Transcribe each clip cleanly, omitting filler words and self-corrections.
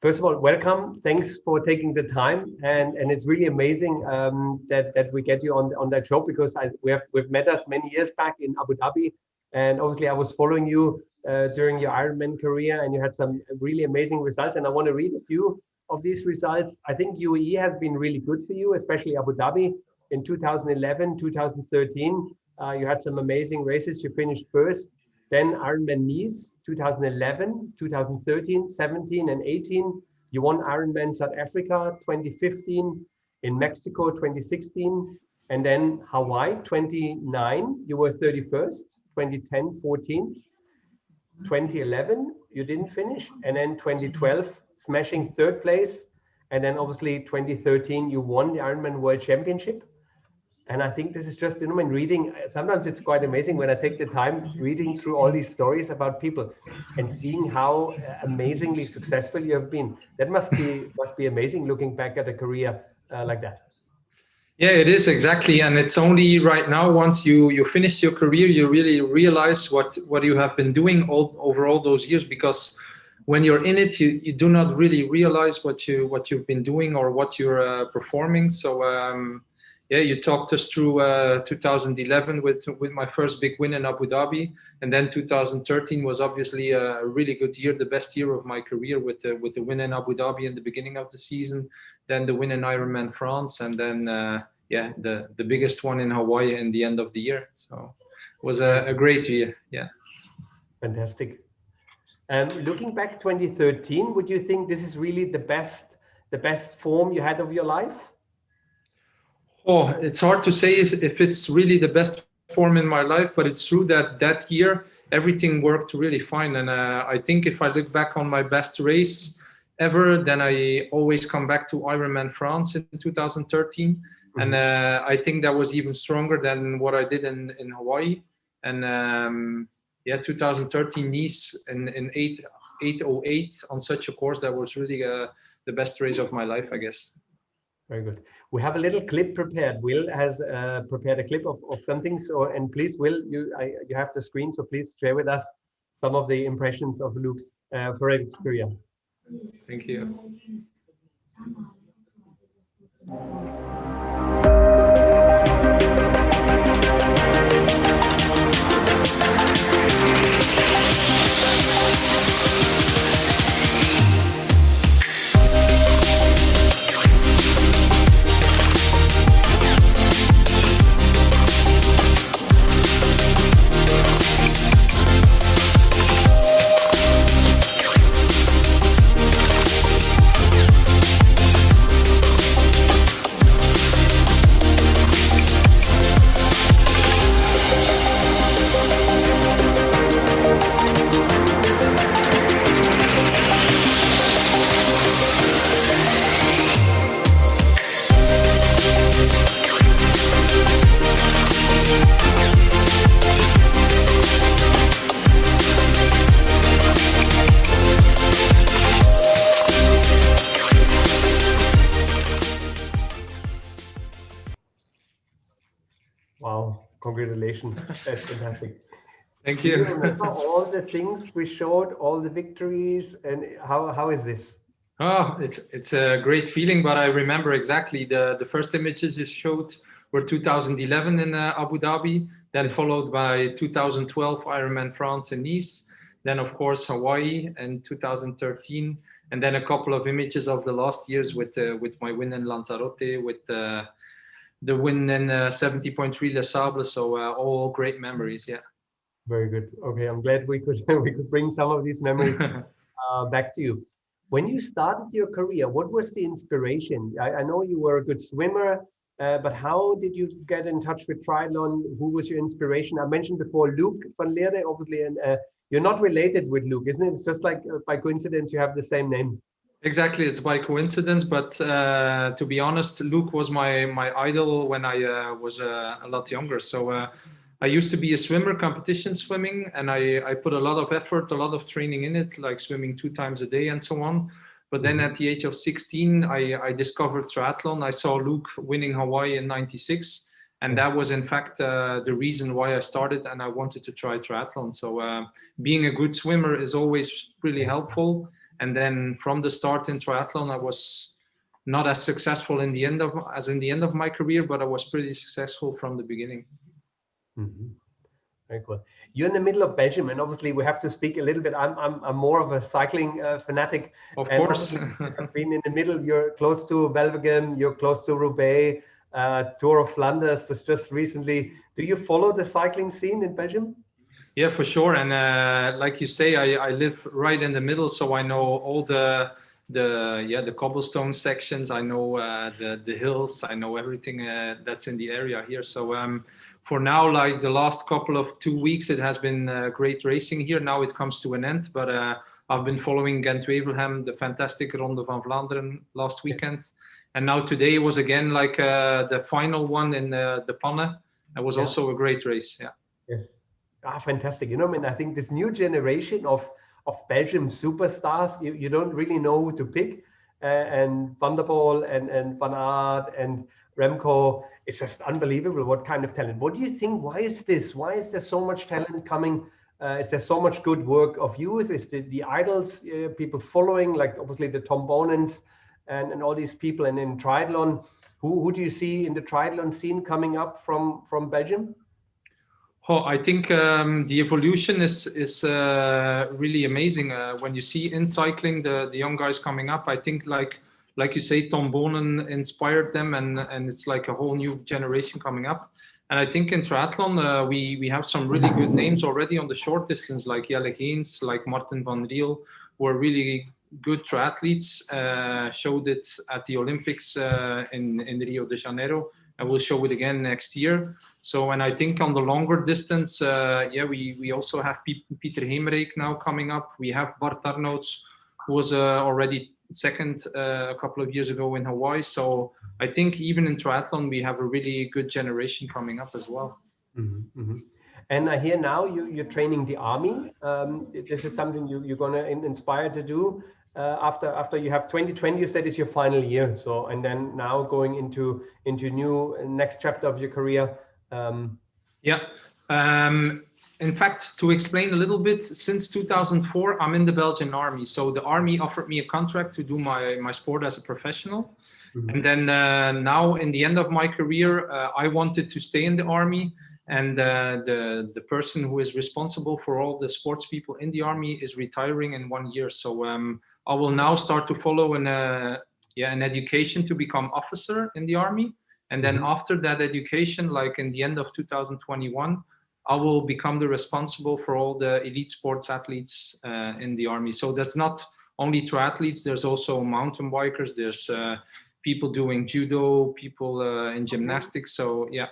First of all, welcome. Thanks for taking the time, and it's really amazing that we get you on that show, because we've met us many years back in Abu Dhabi, and obviously I was following you during your Ironman career, and you had some really amazing results. And I want to read a few of these results. I think UAE has been really good for you, especially Abu Dhabi in 2011, 2013. You had some amazing races. You finished first. Then Ironman Nice, 2011, 2013, 17, and 18. You won Ironman South Africa, 2015, in Mexico, 2016, and then Hawaii, 29. You were 31st, 2010, 14. 2011, you didn't finish, and then 2012, smashing third place, and then obviously 2013, you won the Ironman World Championship. And I think this is just, you know, when reading, sometimes it's quite amazing when I take the time reading through all these stories about people and seeing how amazingly successful you have been. That must be amazing looking back at a career like that. Yeah, it is, exactly. And it's only right now, once you finish your career, you really realize what you have been doing over all those years, because when you're in it, you do not really realize what you've been doing or what you're performing. So yeah, you talked us through 2011 with my first big win in Abu Dhabi, and then 2013 was obviously a really good year, the best year of my career, with the win in Abu Dhabi in the beginning of the season, then the win in Ironman France, and then yeah, the biggest one in Hawaii in the end of the year. So it was a great year. Yeah, fantastic. Looking back 2013, would you think this is really the best form you had of your life? Oh, it's hard to say if it's really the best form in my life, but it's true that year everything worked really fine. And I think if I look back on my best race ever, then I always come back to Ironman France in 2013. Mm-hmm. And I think that was even stronger than what I did in Hawaii. And yeah, 2013 Nice in 8:08 on such a course, that was really the best race of my life, I guess. Very good. We have a little clip prepared. Will has prepared a clip of something. So, and please, Will, you have the screen, so please share with us some of the impressions of Luke's Frederick's career. Thank you. Wow, congratulations. That's fantastic. Thank you. Do you remember all the things we showed, all the victories, and how is this? Oh, it's a great feeling, but I remember exactly the first images you showed were 2011 in Abu Dhabi, then followed by 2012 Ironman France and Nice, then of course Hawaii in 2013, and then a couple of images of the last years with my win in Lanzarote, with the win in 70.3 Les Sables. So all great memories. Yeah. Very good. Okay, I'm glad we could bring some of these memories back to you. When you started your career, what was the inspiration? I know you were a good swimmer, but how did you get in touch with triathlon? Who was your inspiration? I mentioned before Luke van Lierde, obviously, and you're not related with Luke, isn't it? It's just like by coincidence you have the same name. Exactly, it's by coincidence, but to be honest, Luke was my idol when I was a lot younger. So I used to be a swimmer, competition swimming, and I put a lot of effort, a lot of training in it, like swimming 2 times a day and so on. But then at the age of 16, I discovered triathlon. I saw Luke winning Hawaii in '96. And that was, in fact, the reason why I started, and I wanted to try triathlon. So being a good swimmer is always really helpful. And then from the start in triathlon, I was not as successful in the end of my career, but I was pretty successful from the beginning. Mm-hmm. Very cool. You're in the middle of Belgium, and obviously we have to speak a little bit. I'm more of a cycling fanatic, Of and course. obviously I've been in the middle. You're close to Belgium, you're close to Roubaix. Tour of Flanders was just recently. Do you follow the cycling scene in Belgium? Yeah, for sure. And like you say, I live right in the middle, so I know all the cobblestone sections. I know the hills. I know everything that's in the area here. So for now, like the last couple of 2 weeks, it has been great racing here. Now it comes to an end, but I've been following Gent-Wevelgem, the fantastic Ronde van Vlaanderen last weekend, and now today was again like the final one in the Panne. It was also a great race. Yeah. Yes. Ah, fantastic. You know, I mean, I think this new generation of Belgium superstars, you don't really know who to pick. And Van der Poel and Van Aert and Remco, it's just unbelievable what kind of talent. What do you think? Why is this? Why is there so much talent coming? Is there so much good work of youth? Is the idols people following, like obviously the Tom Bonens and all these people? And in triathlon, who do you see in the triathlon scene coming up from Belgium? Oh, I think the evolution is really amazing. When you see in cycling the young guys coming up, I think like you say, Tom Bonen inspired them, and it's like a whole new generation coming up. And I think in triathlon we have some really good names already on the short distance, like Jelle Geens, like Martin van Riel, who are really good triathletes. Showed it at the Olympics in Rio de Janeiro. And we'll show it again next year. So, and I think on the longer distance, we also have Peter Heemrijk now coming up. We have Bart Arnouds, who was already second a couple of years ago in Hawaii. So I think even in triathlon, we have a really good generation coming up as well. Mm-hmm, mm-hmm. And I hear now you're training the army. This is something you're going to inspire to do after you have 2020. You said is your final year. So and then now going into new next chapter of your career. In fact, to explain a little bit, since 2004, I'm in the Belgian army. So the army offered me a contract to do my sport as a professional. Mm-hmm. And then now in the end of my career, I wanted to stay in the army. And the person who is responsible for all the sports people in the army is retiring in 1 year. So I will now start to follow an education to become officer in the army. And then after that education, like in the end of 2021, I will become the responsible for all the elite sports athletes in the army. So that's not only triathletes, there's also mountain bikers, there's people doing judo, people in gymnastics. So yeah.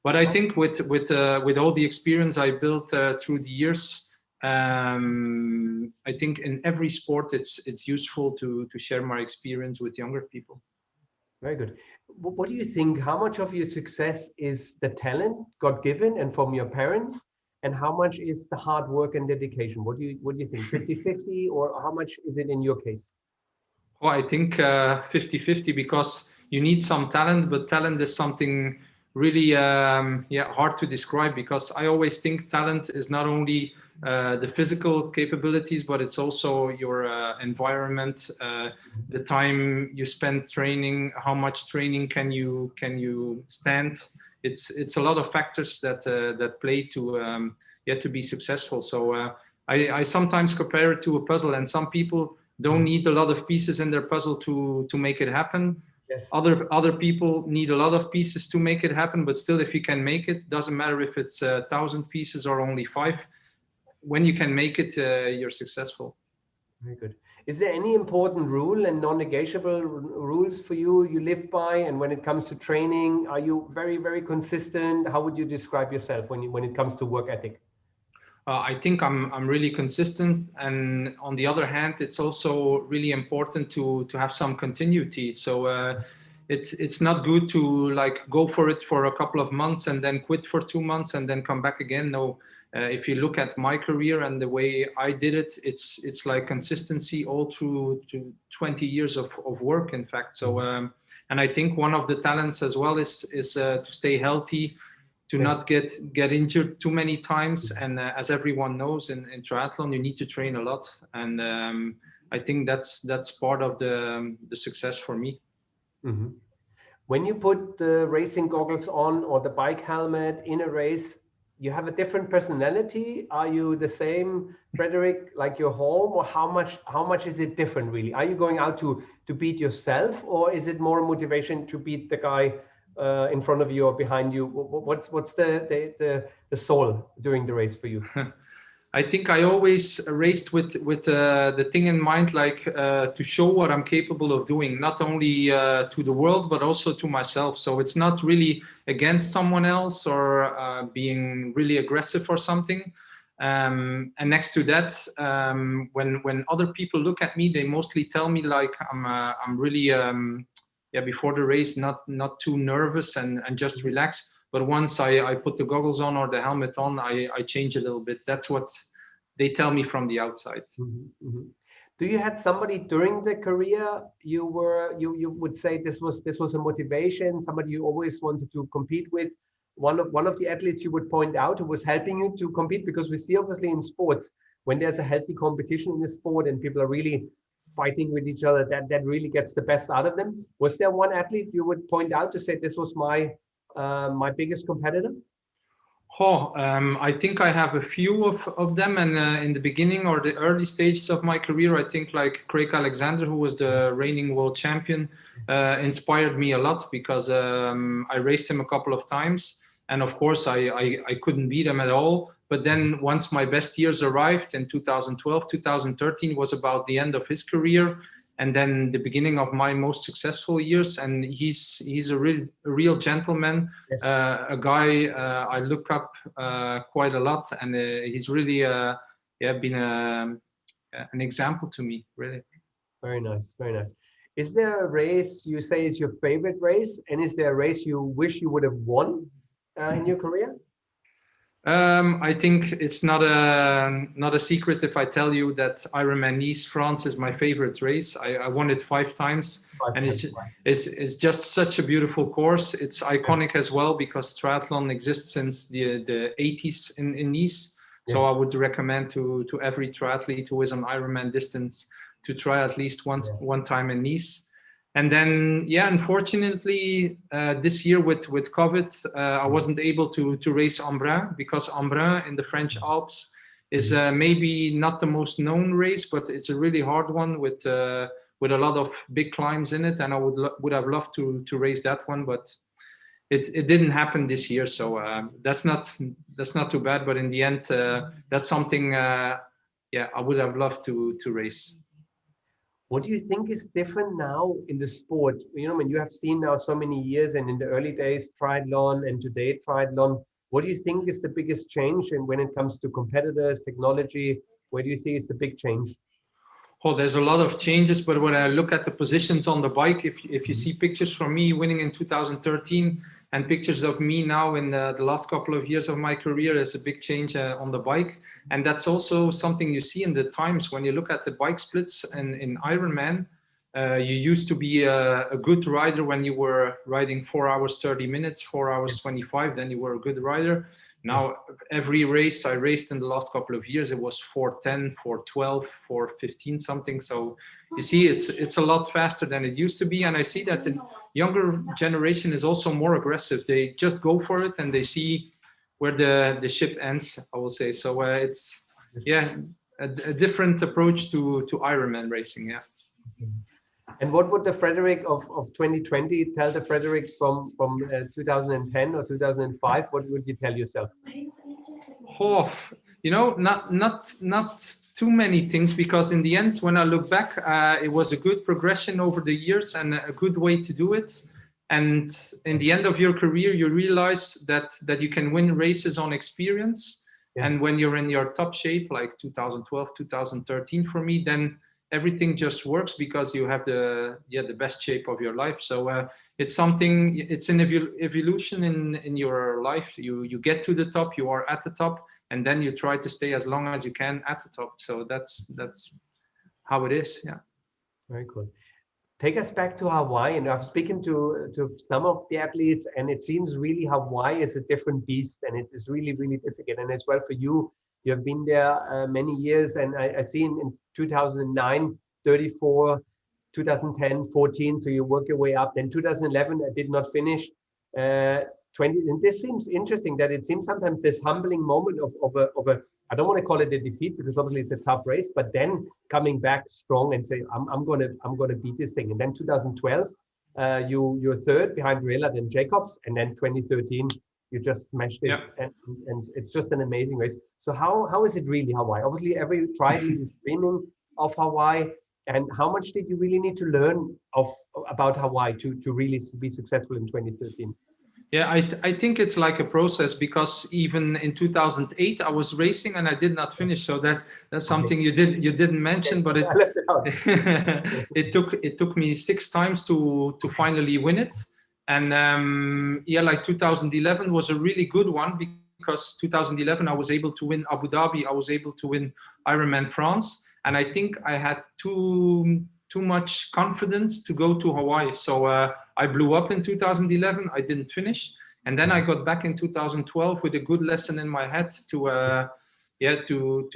But I think with all the experience I built through the years, I think in every sport it's useful to share my experience with younger people. Very good. What do you think? How much of your success is the talent God given and from your parents, and how much is the hard work and dedication? What do you think? 50-50, or how much is it in your case? Well, I think 50-50, because you need some talent, but talent is something really hard to describe, because I always think talent is not only the physical capabilities, but it's also your environment, the time you spend training, how much training can you stand. It's a lot of factors that play to be successful. So I sometimes compare it to a puzzle, and some people don't need a lot of pieces in their puzzle to make it happen. Yes. Other people need a lot of pieces to make it happen, but still, if you can make it, doesn't matter if it's 1,000 pieces or only 5. When you can make it, you're successful. Very good. Is there any important rule and non-negotiable rules for you live by? And when it comes to training, are you very, very consistent? How would you describe yourself when it comes to work ethic? I think I'm really consistent, and on the other hand, it's also really important to have some continuity. So it's not good to like go for it for a couple of months and then quit for 2 months and then come back again. No, if you look at my career and the way I did it, it's like consistency all through to 20 years of work, in fact. So and I think one of the talents as well is to stay healthy, to not get injured too many times. And as everyone knows, in triathlon, you need to train a lot. And I think that's part of the success for me. Mm-hmm. When you put the racing goggles on or the bike helmet in a race, you have a different personality. Are you the same, Frederick, like your home, or how much is it different really? Are you going out to beat yourself, or is it more motivation to beat the guy in front of you or behind you? What's the soul during the race for you? I think I always raced with the thing in mind, like to show what I'm capable of doing, not only to the world but also to myself. So it's not really against someone else or being really aggressive or something. And next to that, when other people look at me, they mostly tell me like I'm really before the race not too nervous and just relax. But once I put the goggles on or the helmet on, I change a little bit. That's what they tell me from the outside. Mm-hmm, mm-hmm. Do you had somebody during the career you would say this was a motivation, somebody you always wanted to compete with, one of the athletes you would point out who was helping you to compete? Because we see obviously in sports, when there's a healthy competition in the sport and people are really fighting with each other, that really gets the best out of them. Was there one athlete you would point out to say this was my biggest competitor? I think I have a few of them, and in the beginning or the early stages of my career, I think like Craig Alexander, who was the reigning world champion, inspired me a lot because I raced him a couple of times, and of course I couldn't beat him at all. But then once my best years arrived in 2012, 2013 was about the end of his career, and then the beginning of my most successful years. And he's a real gentleman, Yes. a guy I look up quite a lot, and he's really been an example to me, really. Very nice, very nice. Is there a race you say is your favorite race, and is there a race you wish you would have won in your career? I think it's not a secret if I tell you that Ironman Nice, France is my favorite race. I won it 5 times, and it's just such a beautiful course. It's iconic as well because triathlon exists since the 80s in Nice. So I would recommend to every triathlete who is on Ironman distance to try at least one time in Nice. And then, unfortunately, this year with COVID, I wasn't able to race Embrun, because Embrun in the French Alps is maybe not the most known race, but it's a really hard one with a lot of big climbs in it. And I would have loved to race that one, but it didn't happen this year. So that's not too bad. But in the end, that's something I would have loved to race. What do you think is different now in the sport? You know, when you have seen now so many years, and in the early days triathlon and today triathlon, what do you think is the biggest change? And when it comes to competitors, technology, where do you see is the big change? There's a lot of changes, but when I look at the positions on the bike, if you see pictures from me winning in 2013 and pictures of me now in the last couple of years of my career, there's a big change on the bike. And that's also something you see in the times when you look at the bike splits in Ironman. You used to be a good rider when you were riding 4 hours 30 minutes, 4 hours 25, then you were a good rider. Now, every race I raced in the last couple of years, it was 4:10, 4:12, 4:15 something. So you see, it's a lot faster than it used to be. And I see that the younger generation is also more aggressive. They just go for it and they see where the ship ends, I will say. So it's, a different approach to Ironman racing, And what would the Frederick of 2020 tell the Frederick from 2010 or 2005? What would you tell yourself? Not too many things, because in the end, when I look back, it was a good progression over the years and a good way to do it. And in the end of your career, you realize that you can win races on experience. Yeah. And when you're in your top shape, like 2012, 2013 for me, then everything just works because you have the best shape of your life. So it's an evolution in your life. You get to the top, you are at the top, and then you try to stay as long as you can at the top. So that's how it is. Yeah. Very cool. Take us back to Hawaii. And I've spoken to some of the athletes, and it seems really Hawaii is a different beast, and it is really, really difficult. And as well for you, you have been there many years, and I see in 2009 34, 2010, 14. So you work your way up. Then 2011, I did not finish. 20, and this seems interesting that it seems sometimes this humbling moment of a I don't want to call it a defeat because obviously it's a tough race, but then coming back strong and say I'm gonna beat this thing. And then 2012, you're third behind Rela and Jacobs, and then 2013 you just smashed this, and it's just an amazing race. So how is it really Hawaii? Obviously every triathlete is dreaming of Hawaii, and how much did you really need to learn about Hawaii to really be successful in 2013? Yeah, I think it's like a process, because even in 2008 I was racing and I did not finish. So that's something you didn't mention, but it took me 6 times to finally win it. And yeah, like 2011 was a really good one, because 2011 I was able to win Abu Dhabi, I was able to win Ironman France, and I think I had too much confidence to go to Hawaii. So I blew up in 2011. I didn't finish, and then I got back in 2012 with a good lesson in my head to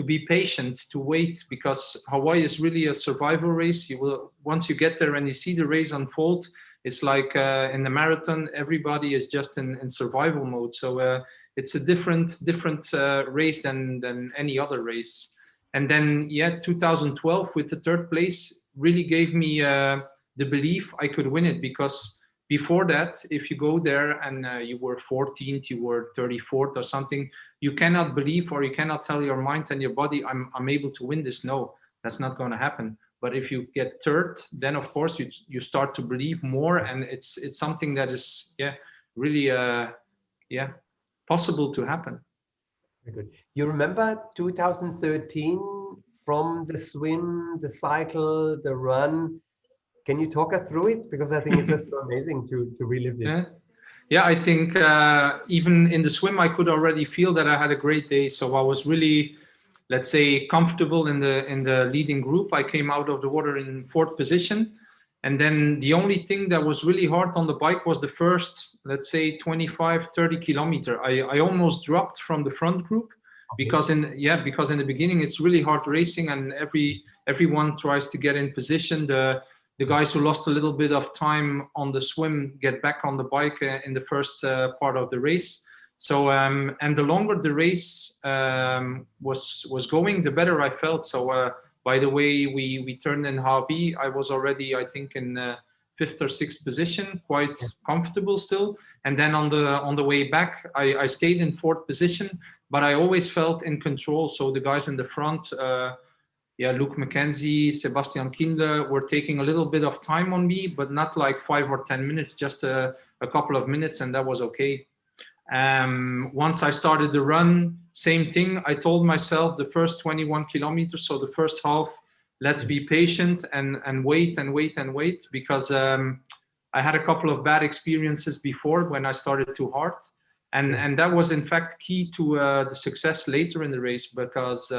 be patient, to wait, because Hawaii is really a survival race. You will, once you get there and you see the race unfold, it's like in the marathon, everybody is just in survival mode. So it's a different race than any other race. And then, yeah, 2012 with the 3rd place really gave me the belief I could win it, because before that, if you go there and you were 14th, you were 34th or something, you cannot believe, or you cannot tell your mind and your body, I'm able to win this. No, that's not going to happen. But if you get 3rd, then of course you start to believe more, and it's something that is really possible to happen. Very good. You remember 2013 from the swim, the cycle, the run? Can you talk us through it? Because I think it's just so amazing to relive this. Yeah, I think even in the swim, I could already feel that I had a great day. So I was really, let's say, comfortable in the leading group. I came out of the water in 4th position. And then the only thing that was really hard on the bike was the first, let's say, 25, 30 kilometer. I almost dropped from the front group, because in the beginning it's really hard racing, and everyone tries to get in position. The guys who lost a little bit of time on the swim get back on the bike in the first part of the race. So and the longer the race was going, the better I felt. So by the way we turned in Hawi, I was already, I think, in 5th or 6th position, quite comfortable still. And then on the way back, I stayed in 4th position, but I always felt in control. So the guys in the front, Luke McKenzie, Sebastian Kindle were taking a little bit of time on me, but not like 5 or 10 minutes, just a couple of minutes, and that was okay. Once I started the run, same thing. I told myself the first 21 kilometers, so the first half, let's be patient and wait, because I had a couple of bad experiences before when I started too hard. And that was in fact key to the success later in the race, because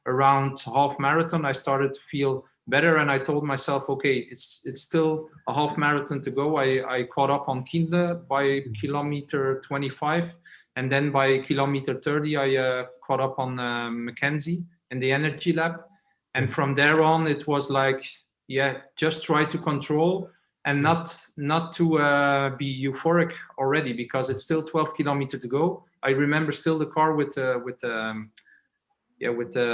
around half marathon, I started to feel better, and I told myself, okay, it's still a half marathon to go. I caught up on Kindle by kilometer 25, and then by kilometer 30, I caught up on Mackenzie in the energy lab. And from there on, it was like, just try to control and not to be euphoric already, because it's still 12 kilometers to go. I remember still the car with the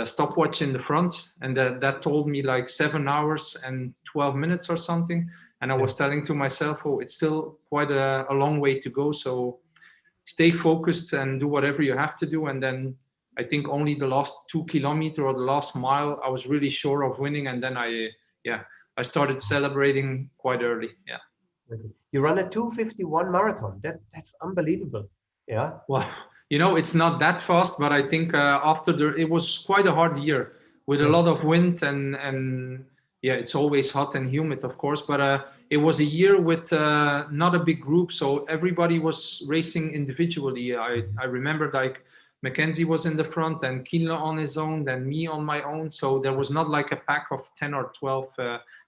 stopwatch in the front, and that told me like 7 hours and 12 minutes or something. And I was telling to myself, oh, it's still quite a long way to go. So stay focused and do whatever you have to do. And then I think only the last 2 kilometers or the last mile, I was really sure of winning. And then I started celebrating quite early. Yeah. You run a 2:51 marathon. That's unbelievable. Yeah. Well, it's not that fast, but I think it was quite a hard year with a lot of wind and it's always hot and humid, of course, but it was a year with not a big group, so everybody was racing individually. I remember like Mackenzie was in the front, and Kinlo on his own, then me on my own, so there was not like a pack of 10 or 12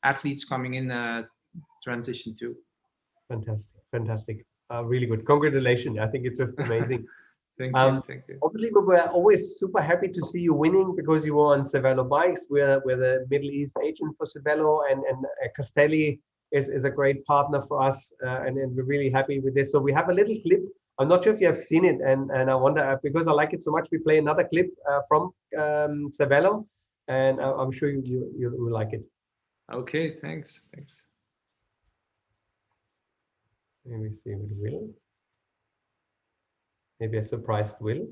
athletes coming in transition too. Fantastic. Really good. Congratulations. I think it's just amazing. Thank you. Thank you. Obviously, we were always super happy to see you winning because you were on Cervelo bikes. We're the Middle East agent for Cervelo, and Castelli is a great partner for us, and we're really happy with this. So we have a little clip. I'm not sure if you have seen it, and I wonder, because I like it so much, we play another clip from Cervelo, and I'm sure you will like it. Okay, thanks. Let me see with Will. Maybe a surprised Will.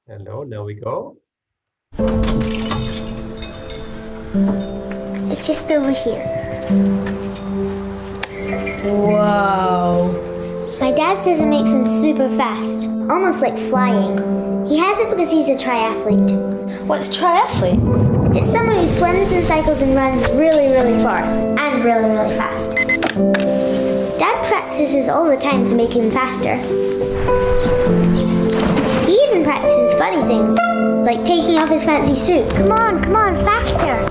Hello, now we go. It's just over here. Wow. My dad says it makes him super fast, almost like flying. He has it because he's a triathlete. What's triathlete? It's someone who swims and cycles and runs really, really far and really, really fast. Dad practices all the time to make him faster. He even practices funny things, like taking off his fancy suit. Come on, faster!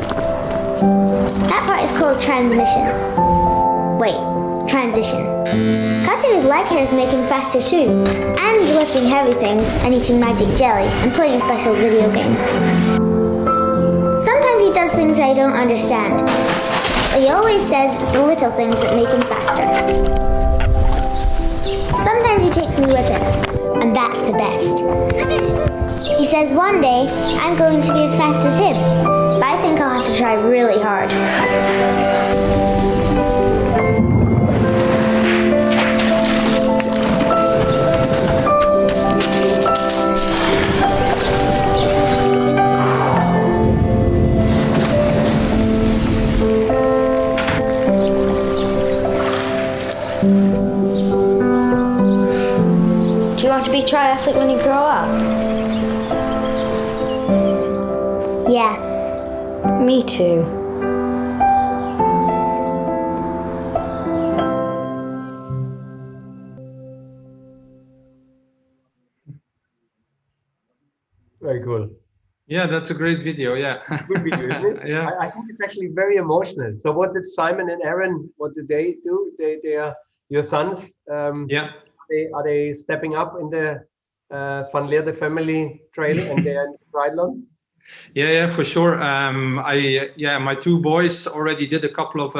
That part is called transmission. Wait, transition. Cutting his leg hairs make him faster too, and lifting heavy things and eating magic jelly and playing a special video game. Sometimes he does things I don't understand, but he always says it's the little things that make him faster. Sometimes he takes me with him, and that's the best. He says one day I'm going to be as fast as him, but I think I'll have to try really hard. Do you want to be triathlete when you grow up? Yeah. Me too. Very cool. Yeah, that's a great video. Yeah. Good video, isn't it? Yeah. I think it's actually very emotional. So what did Simon and Aaron, what did they do? They are your sons. Yeah. Are they stepping up in the Van Lierde family trail and they're in triathlon? Yeah, for sure. My two boys already did a couple of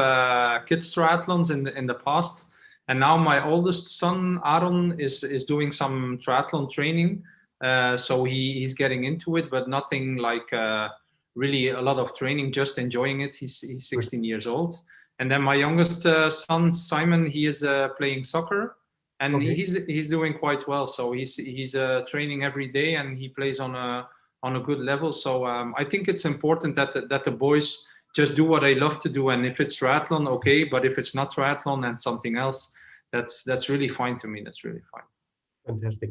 kids triathlons in the past, and now my oldest son Aaron is doing some triathlon training. So he's getting into it, but nothing like really a lot of training, just enjoying it. He's 16 years old. And then my youngest son, Simon, he is playing soccer, and Okay. he's doing quite well. So he's training every day, and he plays on a good level. So I think it's important that the boys just do what they love to do. And if it's triathlon, okay. But if it's not triathlon and something else, that's really fine to me. That's really fine. Fantastic.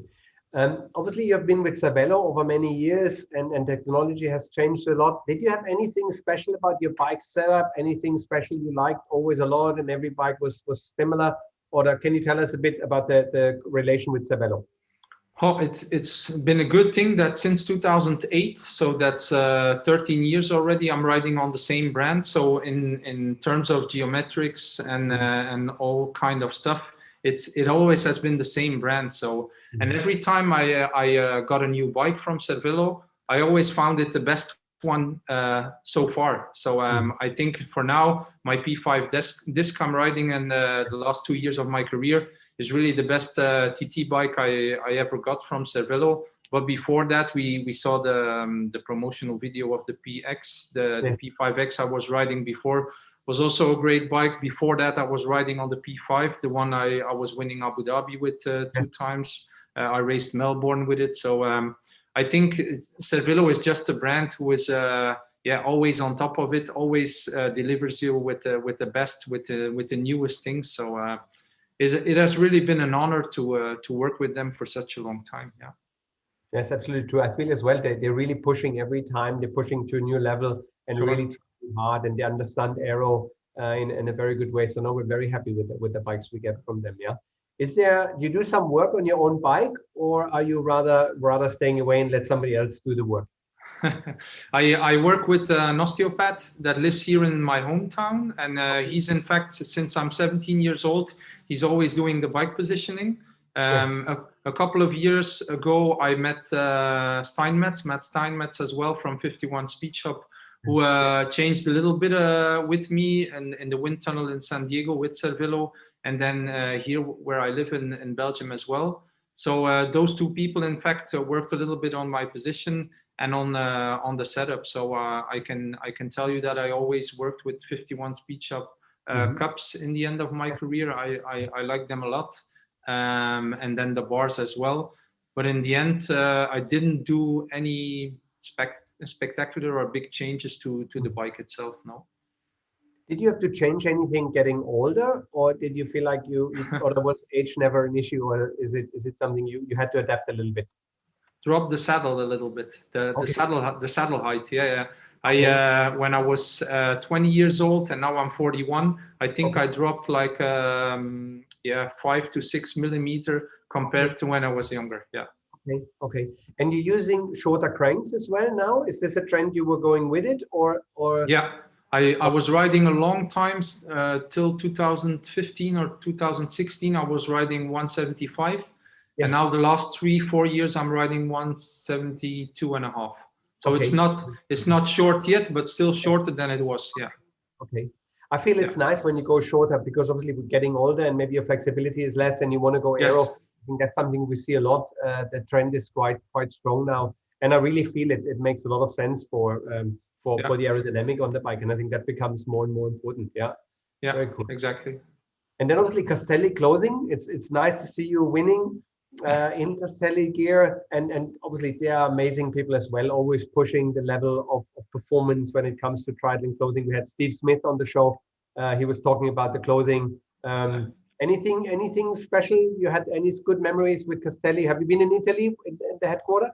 Obviously, you have been with Cervelo over many years, and technology has changed a lot. Did you have anything special about your bike setup? Anything special you liked always a lot, and every bike was similar? Or can you tell us a bit about the relation with Cervelo? Oh, it's been a good thing that since 2008, so that's 13 years already, I'm riding on the same brand. So in terms of geometrics and all kind of stuff, it always has been the same brand. So and every time I got a new bike from Cervelo, I always found it the best one so far. So I think for now my P5 disc I'm riding in the last 2 years of my career is really the best TT bike I ever got from Cervelo. But before that, we saw the promotional video of the PX, the P5X I was riding before was also a great bike. Before that, I was riding on the P5, the one I was winning Abu Dhabi with 2 times. I raced Melbourne with it. So I think Cervelo is just a brand who is always on top of it, always delivers you with the best, with the newest things. So it has really been an honor to work with them for such a long time. Yeah. That's absolutely true. I feel as well they're really pushing every time. They're pushing to a new level and really trying hard, and they understand aero in a very good way. So now we're very happy with the bikes we get from them. Yeah. You do some work on your own bike, or are you rather staying away and let somebody else do the work? I work with an osteopath that lives here in my hometown, and he's in fact, since I'm 17 years old, he's always doing the bike positioning. a couple of years ago, I met Matt Steinmetz as well from 51 Speed Shop, who changed a little bit with me and in the wind tunnel in San Diego with Cervelo, and then here where I live in Belgium as well. So those two people, in fact, worked a little bit on my position and on the setup. So I can tell you that I always worked with 51 Speed Shop cups in the end of my career. I like them a lot. And then the bars as well. But in the end, I didn't do any spectacular or big changes to the bike itself, no. Did you have to change anything getting older, or did you feel like you or was age never an issue, or is it something you had to adapt a little bit? Drop the saddle a little bit, the saddle height. Yeah. When I was 20 years old and now I'm 41, I think I dropped like 5 to 6 millimeter compared to when I was younger. Yeah. Okay. And you're using shorter cranks as well now? Is this a trend you were going with it, or? Yeah, I was riding a long time till 2015 or 2016. I was riding 175, and now the last 3-4 years I'm riding 172.5. So it's not short yet, but still shorter than it was. Yeah. Okay. I feel it's nice when you go shorter, because obviously we're getting older and maybe your flexibility is less and you want to go aero. I think that's something we see a lot. The trend is quite strong now, and I really feel it makes a lot of sense for the aerodynamic on the bike, and I think that becomes more and more important. Yeah. Very cool. Exactly. And then obviously Castelli clothing. It's nice to see you winning in Castelli gear, and obviously they are amazing people as well, always pushing the level of performance when it comes to triathlon clothing. We had Steve Smith on the show. He was talking about the clothing. Anything special? You had any good memories with Castelli? Have you been in Italy in the headquarters?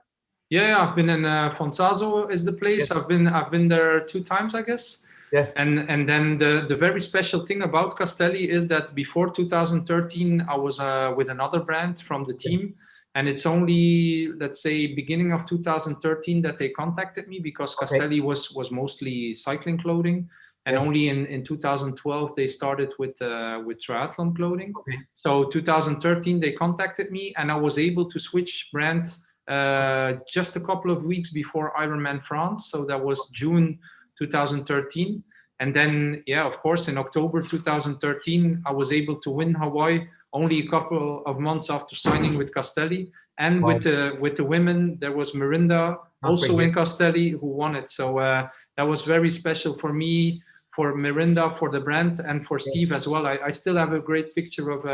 Yeah, I've been in Fonzaso is the place. Yes. I've been there 2 times, I guess. Yes. And then the very special thing about Castelli is that before 2013, I was with another brand from the team. And it's only, let's say, beginning of 2013 that they contacted me, because Castelli was mostly cycling clothing. And only in 2012, they started with triathlon clothing. So 2013, they contacted me, and I was able to switch brand just a couple of weeks before Ironman France. So that was June 2013. And then, of course, in October 2013, I was able to win Hawaii only a couple of months after signing with Castelli. And with the women, there was Mirinda also in Castelli who won it. So that was very special for me, for Mirinda, for the brand, and for Steve as well. I still have a great picture of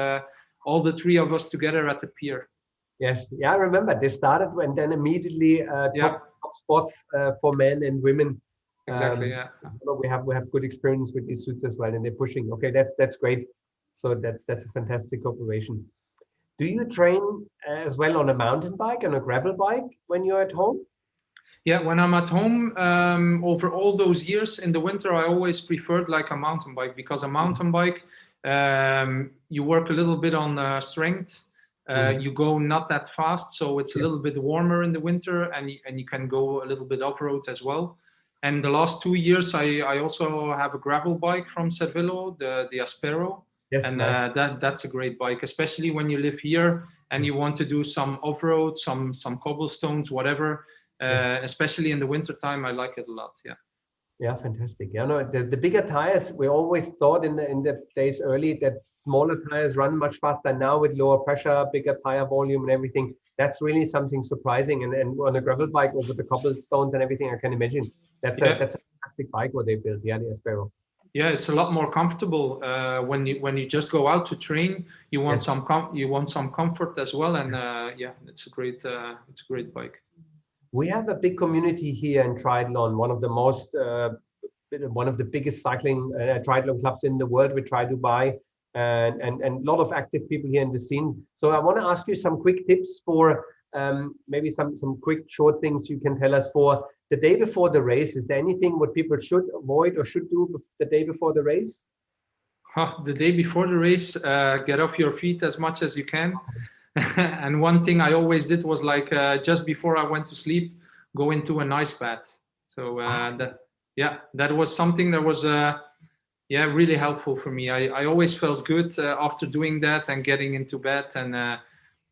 all the 3 of us together at the pier. Yes, I remember they started and then immediately top spots for men and women. Exactly. We have good experience with these suits as well, and they're pushing. Okay, that's great. So that's a fantastic operation. Do you train as well on a mountain bike, on a gravel bike when you're at home? Yeah, when I'm at home, over all those years in the winter, I always preferred like a mountain bike, because a mountain bike, you work a little bit on strength. You go not that fast, so it's a little bit warmer in the winter, and you can go a little bit off-road as well. And the last 2 years, I also have a gravel bike from Cervelo, the Aspero. Yes, and nice. That's a great bike, especially when you live here and you want to do some off-road, some cobblestones, whatever. Especially in the winter time, I like it a lot. Yeah, fantastic. No, the bigger tires, we always thought in the days early that smaller tires run much faster. Now with lower pressure, bigger tire volume and everything, that's really something surprising. And on a gravel bike over the cobblestones and everything, I can imagine that's a fantastic bike what they built. Yeah, the Aspero. Yeah, it's a lot more comfortable when you just go out to train. You want some comfort as well, and it's a great bike. We have a big community here in triathlon. One of the biggest cycling triathlon clubs in the world. We try to buy and a lot of active people here in the scene. So I want to ask you some quick tips for maybe some quick short things you can tell us for the day before the race. Is there anything what people should avoid or should do the day before the race? The day before the race, get off your feet as much as you can. And one thing I always did was like just before I went to sleep, go into an ice bath. So that was something that was really helpful for me. I always felt good after doing that and getting into bed, and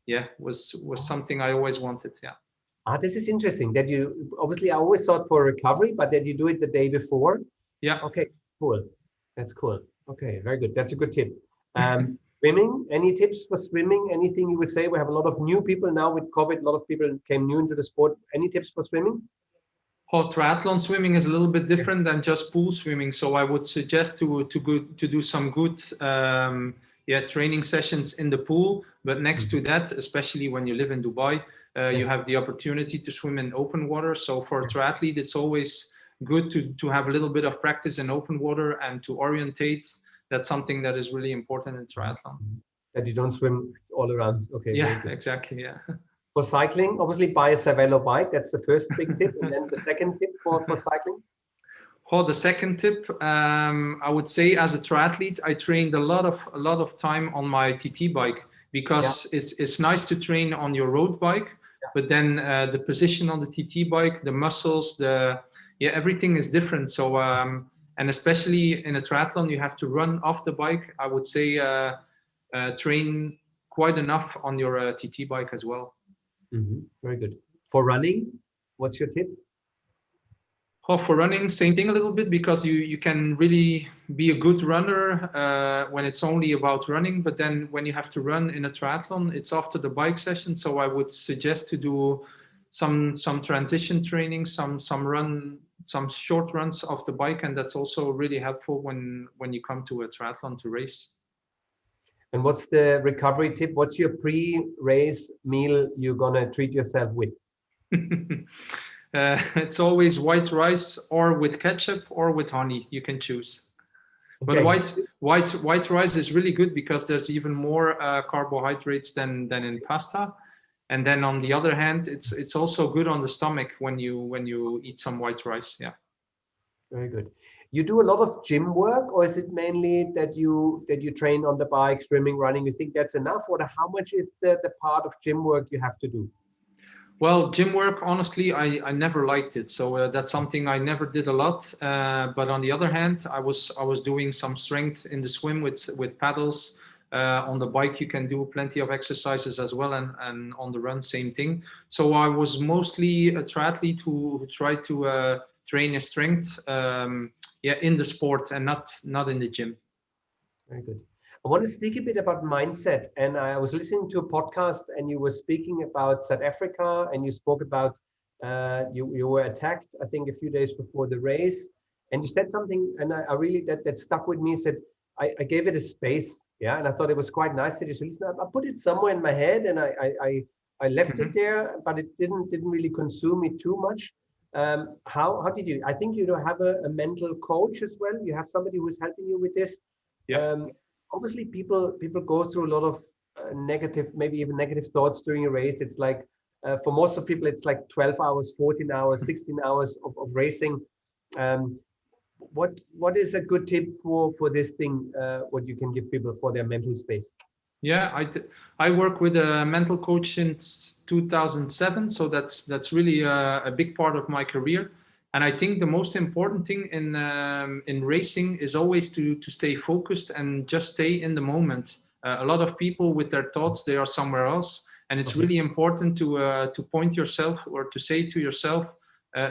yeah, was something I always wanted. Yeah. This is interesting that you obviously I always thought for recovery, but that you do it the day before. Yeah. Okay, cool. That's cool. Okay, very good. That's a good tip. Swimming, any tips for swimming? Anything you would say? We have a lot of new people now with COVID. A lot of people came new into the sport. Any tips for swimming? Triathlon swimming is a little bit different than just pool swimming, so I would suggest to do some good training sessions in the pool. But next to that, especially when you live in Dubai, you have the opportunity to swim in open water. So for a triathlete, it's always good to have a little bit of practice in open water and to orientate. That's something that is really important in triathlon. That you don't swim all around. Okay. Yeah, exactly. Yeah. For cycling, obviously buy a Cervelo bike. That's the first big tip. And then the second tip for cycling? The second tip, I would say as a triathlete, I trained a lot of time on my TT bike because it's nice to train on your road bike, but then the position on the TT bike, the muscles, everything is different. So, and especially in a triathlon, you have to run off the bike. I would say train quite enough on your TT bike as well. Very good. For running, what's your tip? For running, same thing a little bit, because you can really be a good runner when it's only about running, but then when you have to run in a triathlon, it's after the bike session. So I would suggest to do some transition training, some short runs off the bike, and that's also really helpful when you come to a triathlon to race. And what's the recovery tip? What's your pre-race meal you're gonna treat yourself with? It's always white rice or with ketchup or with honey. You can choose. Okay. But white rice is really good because there's even more carbohydrates than in pasta. And then on the other hand, it's also good on the stomach when you eat some white rice. Yeah. Very good. You do a lot of gym work, or is it mainly that you train on the bike, swimming, running? You think that's enough, or how much is the part of gym work you have to do? Well, gym work, honestly, I never liked it. So that's something I never did a lot. But on the other hand, I was doing some strength in the swim with paddles. On the bike, you can do plenty of exercises as well. And on the run, same thing. So I was mostly a triathlete who tried to train his strength in the sport and not in the gym. Very good. I want to speak a bit about mindset. And I was listening to a podcast and you were speaking about South Africa, and you spoke about you were attacked, I think, a few days before the race. And you said something, and I really, that stuck with me, said, I gave it a space. Yeah. And I thought it was quite nice that you said, listen, I put it somewhere in my head and I left it there, but it didn't really consume me too much. How did you, I think you have a mental coach as well. You have somebody who's helping you with this. Yeah. Obviously, people go through a lot of negative, maybe even negative thoughts during a race. It's like, for most of people, it's like 12 hours, 14 hours, 16 hours of racing. What is a good tip for this thing, what you can give people for their mental space? Yeah, I work with a mental coach since 2007. So that's really a big part of my career. And I think the most important thing in racing is always to stay focused and just stay in the moment. A lot of people with their thoughts, they are somewhere else. And it's really important to point yourself or to say to yourself,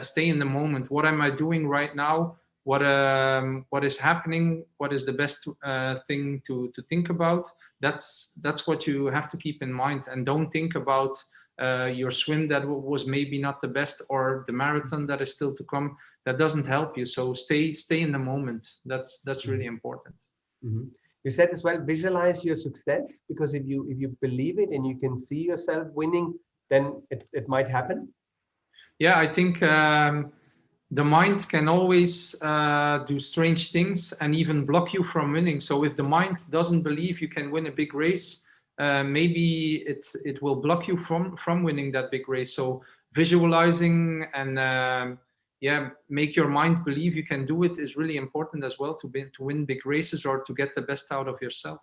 stay in the moment. What am I doing right now? What is happening? What is the best thing to think about? That's what you have to keep in mind, and don't think about your swim that was maybe not the best, or the marathon that is still to come. That doesn't help you. So stay in the moment. That's really important. Mm-hmm. You said as well, visualize your success, because if you believe it and you can see yourself winning, then it might happen. Yeah, I think the mind can always do strange things and even block you from winning. So if the mind doesn't believe you can win a big race, maybe it will block you from winning that big race. So visualizing and make your mind believe you can do it is really important as well to win big races or to get the best out of yourself.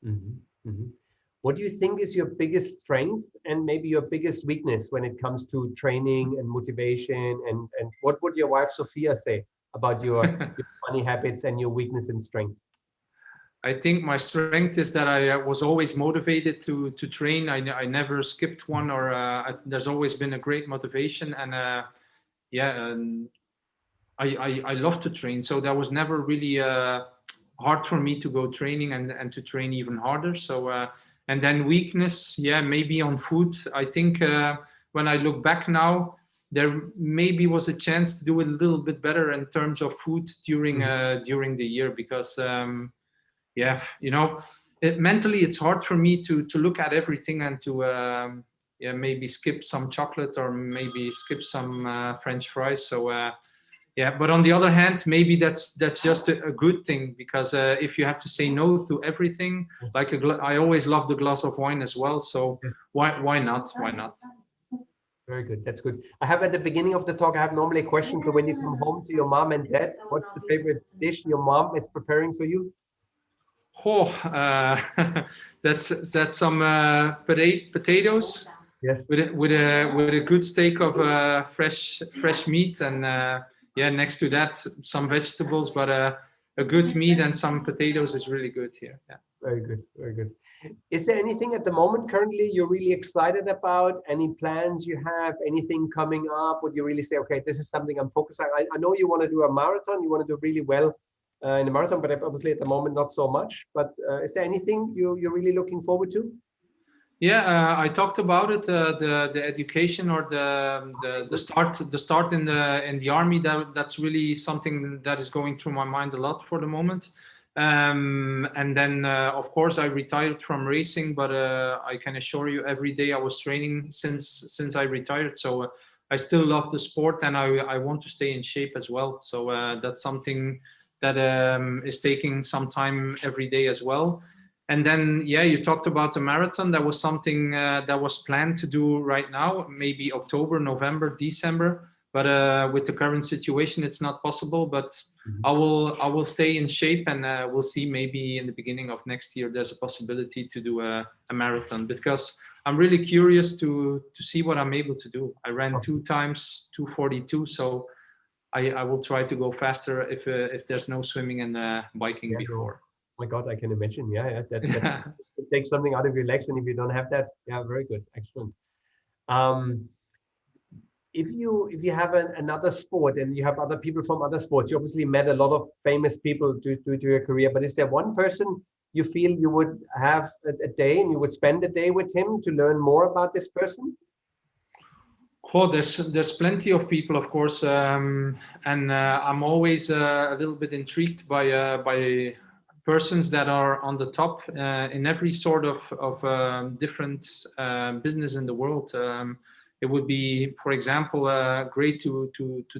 Mm-hmm. Mm-hmm. What do you think is your biggest strength and maybe your biggest weakness when it comes to training and motivation? And what would your wife Sophia say about your funny habits and your weakness and strength? I think my strength is that I was always motivated to train. I never skipped one, or there's always been a great motivation, and I love to train. So that was never really hard for me to go training and to train even harder. So and then weakness, maybe on food. I think when I look back now, there maybe was a chance to do it a little bit better in terms of food during the year, because mentally it's hard for me to look at everything and to maybe skip some chocolate or maybe skip some French fries. So but on the other hand, maybe that's just a good thing, because if you have to say no to everything, like I always love the glass of wine as well. So why not? Why not? Very good. That's good. I have at the beginning of the talk, I have normally a question. So when you come home to your mom and dad, what's the favorite dish your mom is preparing for you? Oh, that's some potatoes with a good steak of fresh meat, and next to that some vegetables, but a good meat and some potatoes is really good here. Yeah. Very good. Very good. Is there anything at the moment currently you're really excited about? Any plans you have? Anything coming up? Would you really say, okay, this is something I'm focused on? I know you want to do a marathon. You want to do really well in a marathon, but obviously at the moment not so much. But is there anything you're really looking forward to? Yeah, I talked about it. The education, or the start in the army. That's really something that is going through my mind a lot for the moment. And then of course I retired from racing, but I can assure you every day I was training since I retired. So I still love the sport, and I want to stay in shape as well. So that's something that is taking some time every day as well. And then, you talked about the marathon. That was something that was planned to do right now, maybe October, November, December. But with the current situation, it's not possible. But I will stay in shape, and we'll see. Maybe in the beginning of next year, there's a possibility to do a marathon, because I'm really curious to see what I'm able to do. I ran 2 times 2:42, so I will try to go faster if there's no swimming and biking before. Oh my God, I can imagine. That takes something out of your legs, and if you don't have that, very good, excellent. If you have another sport and you have other people from other sports, you obviously met a lot of famous people to your career. But is there one person you feel you would have a day and you would spend a day with him to learn more about this person? Oh, there's plenty of people, of course, and I'm always a little bit intrigued by persons that are on the top in every sort of different business in the world. It would be, for example, great to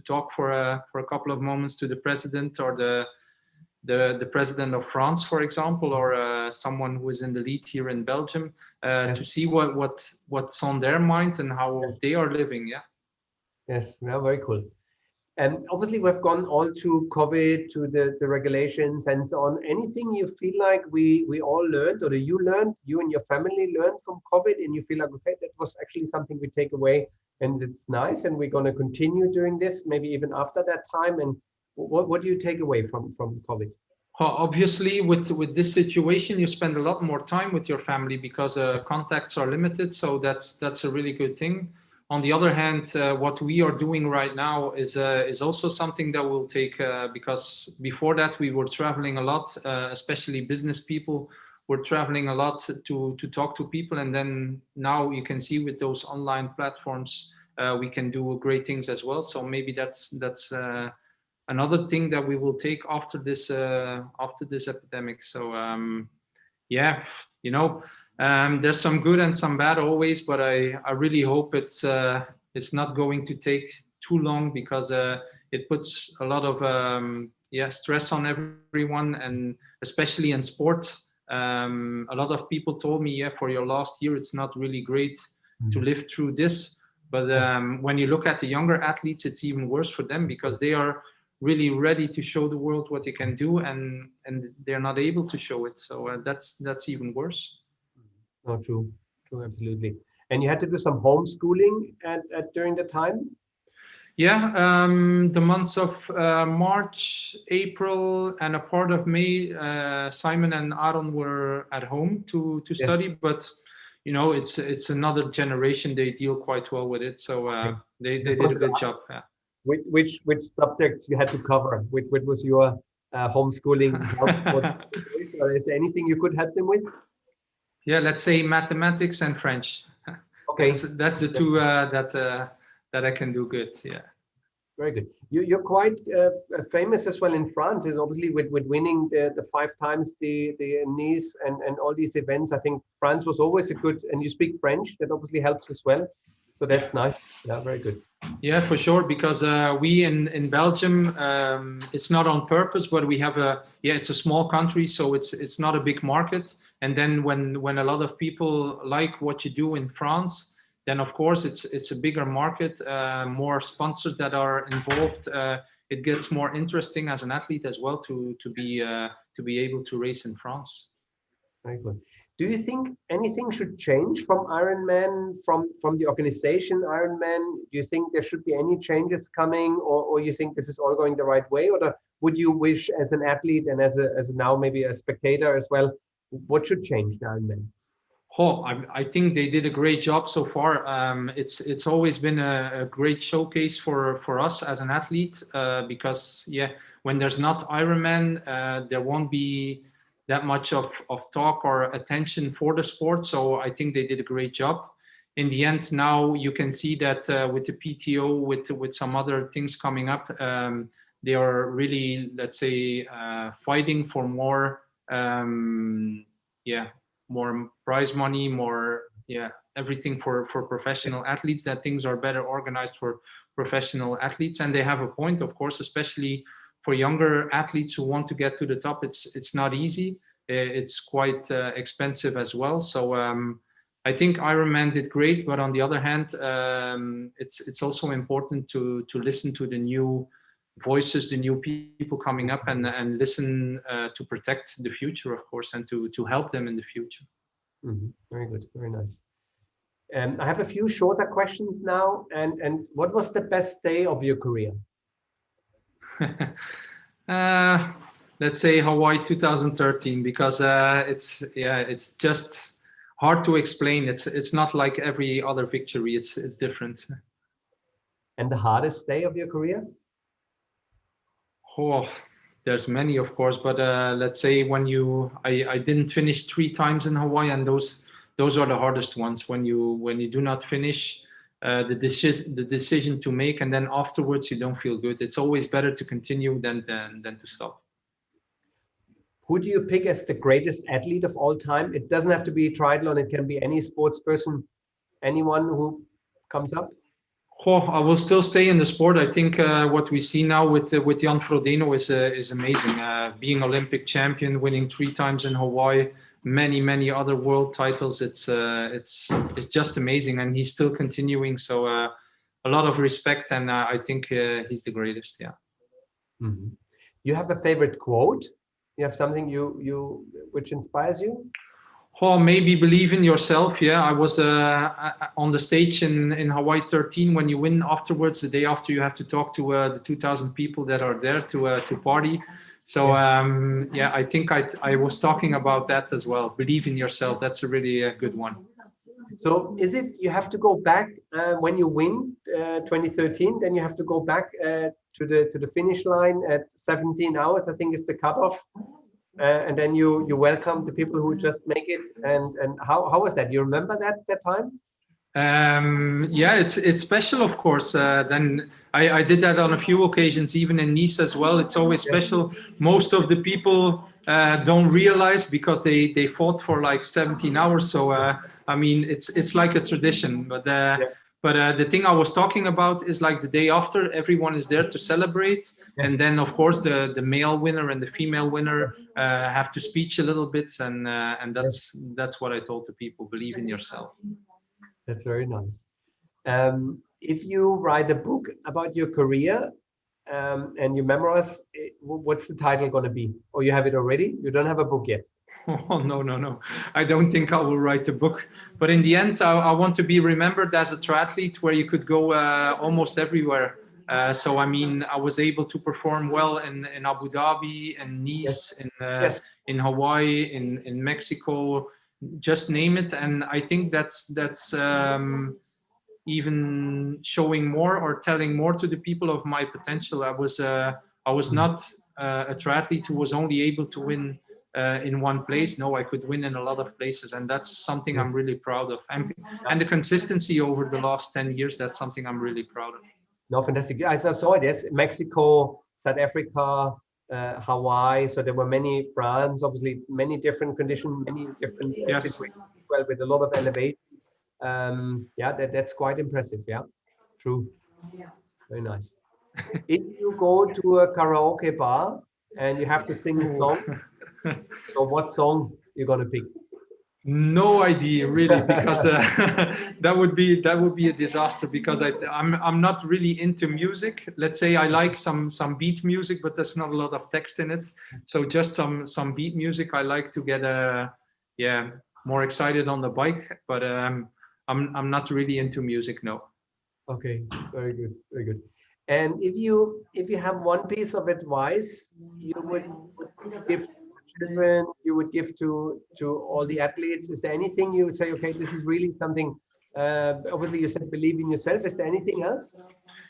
talk for a couple of moments to the president, or the president of France, for example, or someone who is in the lead here in Belgium, to see what's on their mind and how they are living. Yeah. Yes, very cool. And obviously, we've gone all to COVID, to the regulations and so on. Anything you feel like we all learned, or you and your family learned from COVID, and you feel like, okay, that was actually something we take away, and it's nice, and we're going to continue doing this, maybe even after that time. And what do you take away from COVID? Obviously, with this situation, you spend a lot more time with your family, because contacts are limited. So that's a really good thing. On the other hand, what we are doing right now is also something that will take, because before that we were traveling a lot, especially business people were traveling a lot to talk to people. And then now you can see with those online platforms, we can do great things as well. So maybe that's another thing that we will take after this epidemic. So there's some good and some bad always, but I really hope it's not going to take too long, because it puts a lot of stress on everyone, and especially in sports. A lot of people told me, for your last year, it's not really great to live through this. But when you look at the younger athletes, it's even worse for them, because they are really ready to show the world what they can do, and they're not able to show it. So that's even worse. Oh, true, absolutely. And you had to do some homeschooling during the time? Yeah, the months of March, April, and a part of May, Simon and Aaron were at home to Yes. study, but it's another generation. They deal quite well with it, so they Just did a wanted to good ask job. Yeah. which subjects you had to cover? Which was your homeschooling help? Or is there anything you could help them with? Yeah, let's say mathematics and French. Okay. That's the two that I can do good. Yeah. Very good. You're quite famous as well in France, is obviously with winning the 5 times the Nice and all these events. I think France was always a good, and you speak French, that obviously helps as well. So that's nice. Yeah, very good. Yeah, for sure. Because we in Belgium, it's not on purpose, but we have it's a small country, so it's not a big market. And then when a lot of people like what you do in France, then of course it's a bigger market, more sponsors that are involved. It gets more interesting as an athlete as well to be able to race in France. Very good. Do you think anything should change from Ironman, from the organization Ironman? Do you think there should be any changes coming, or you think this is all going the right way? Or would you wish, as an athlete and as now maybe a spectator as well, what should change the Ironman? Oh, I think they did a great job so far. It's always been a great showcase for us as an athlete, because when there's not Ironman, there won't be that much of talk or attention for the sport. So I think they did a great job. In the end, now you can see that with the PTO, with some other things coming up, they are really, let's say, fighting for more, more prize money, more, everything for professional athletes, that things are better organized for professional athletes. And they have a point, of course, especially for younger athletes who want to get to the top. It's not easy. It's quite expensive as well. So I think Ironman did great, but on the other hand, it's also important to listen to the new voices, the new people coming up, and listen to protect the future, of course, and to help them in the future. Mm-hmm. Very good, very nice. I have a few shorter questions now. And what was the best day of your career? Let's say Hawaii 2013, because it's just hard to explain. It's not like every other victory. It's different. And the hardest day of your career? Oh, there's many, of course, but let's say when I didn't finish 3 times in Hawaii, and those are the hardest ones. When you do not finish, the decision to make, and then afterwards you don't feel good. It's always better to continue than to stop. Who do you pick as the greatest athlete of all time? It doesn't have to be triathlon. It can be any sports person, anyone who comes up. Oh, I will still stay in the sport. I think what we see now with Jan Frodeno is amazing. Being Olympic champion, winning 3 times in Hawaii, many other world titles. It's just amazing, and he's still continuing. So a lot of respect, and I think he's the greatest. Yeah. Mm-hmm. You have a favorite quote? You have something which inspires you? Oh, maybe believe in yourself. Yeah, I was on the stage in Hawaii 13. When you win afterwards, the day after, you have to talk to the 2,000 people that are there to party. So I think I was talking about that as well. Believe in yourself. That's a really good one. So is it you have to go back when you win 2013? Then you have to go back to the finish line at 17 hours. I think is the cutoff. And then you welcome the people who just make it. And how was that? You remember that time? It's special, of course. Then I did that on a few occasions, even in Nice as well. It's always special. Most of the people don't realize, because they fought for like 17 hours. So I mean, it's like a tradition. But the thing I was talking about is like the day after, everyone is there to celebrate. And then, of course, the male winner and the female winner have to speech a little bit. And that's what I told the people. Believe in yourself. That's very nice. If you write a book about your career and you memorize, what's the title going to be? Or you have it already? You don't have a book yet? Oh, no. I don't think I will write a book. But in the end, I want to be remembered as a triathlete where you could go almost everywhere. So I mean, I was able to perform well in Abu Dhabi and Nice, in Hawaii, in Mexico, just name it. And I think that's even showing more or telling more to the people of my potential. I was not a triathlete who was only able to win in one place. No, I could win in a lot of places, and that's something I'm really proud of. And the consistency over the last 10 years, that's something I'm really proud of. No, fantastic. I saw it. Yes, Mexico, South Africa, Hawaii. So there were many, France, obviously, many different conditions, many different situations, well, with a lot of elevation. Yeah, that's quite impressive. Yeah, true. Very nice. If you go to a karaoke bar and you have to sing a song, so what song you're gonna pick? No idea, really, because that would be a disaster, because I'm not really into music. Let's say I like some beat music, but there's not a lot of text in it. So just some beat music. I like to get more excited on the bike, but I'm not really into music. No. Okay, very good, very good. And if you have one piece of advice you would give children, you would give to all the athletes, is there anything you would say, okay, this is really something, obviously you said believe in yourself, is there anything else?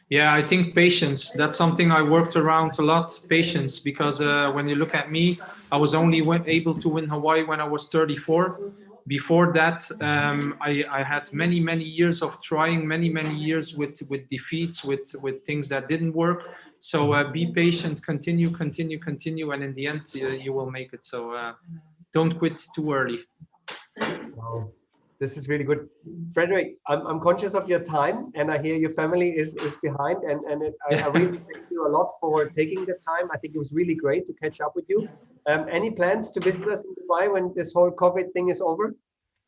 Yeah, I think patience, that's something I worked around a lot, patience, because when you look at me, I was only able to win Hawaii when I was 34. Before that, I had many years of trying, many years with defeats, with things that didn't work. So be patient, continue, and in the end you will make it. So don't quit too early. Wow, this is really good. Frederick, I'm conscious of your time, and I hear your family is behind, and I really thank you a lot for taking the time. I think it was really great to catch up with you. Any plans to visit us in Dubai when this whole COVID thing is over?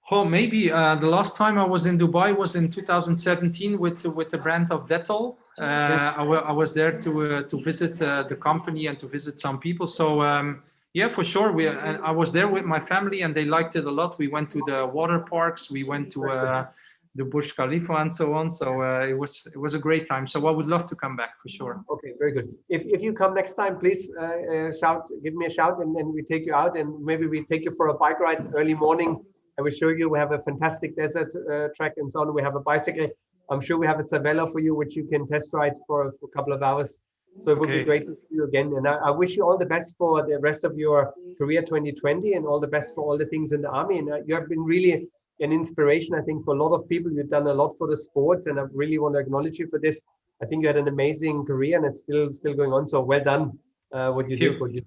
Oh, maybe the last time I was in Dubai was in 2017 with the brand of Dettol. I was there to visit the company and to visit some people. So yeah, for sure. I was there with my family and they liked it a lot. We went to the water parks. We went to the Burj Khalifa and so on. So it was a great time. So I would love to come back for sure. Okay, very good. If you come next time, please give me a shout, and we take you out, and maybe we take you for a bike ride early morning. And we show you, we have a fantastic desert track and so on. We have a bicycle. I'm sure we have a Savella for you, which you can test ride for a couple of hours. So it would be great to see you again. And I wish you all the best for the rest of your career 2020, and all the best for all the things in the army. And you have been really an inspiration, I think, for a lot of people. You've done a lot for the sports, and I really want to acknowledge you for this. I think you had an amazing career, and it's still going on. So well done, what you did.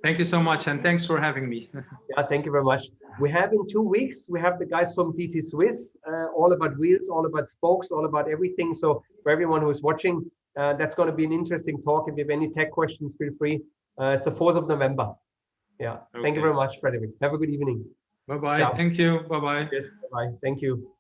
Thank you so much, and thanks for having me. Yeah, thank you very much. We have in 2 weeks, we have the guys from DT Swiss, all about wheels, all about spokes, all about everything. So for everyone who is watching, that's going to be an interesting talk. If you have any tech questions, feel free. It's the 4th of November. Yeah. Okay. Thank you very much, Frederick. Have a good evening. Bye-bye. Thank you. Bye-bye. Yes, bye-bye. Thank you.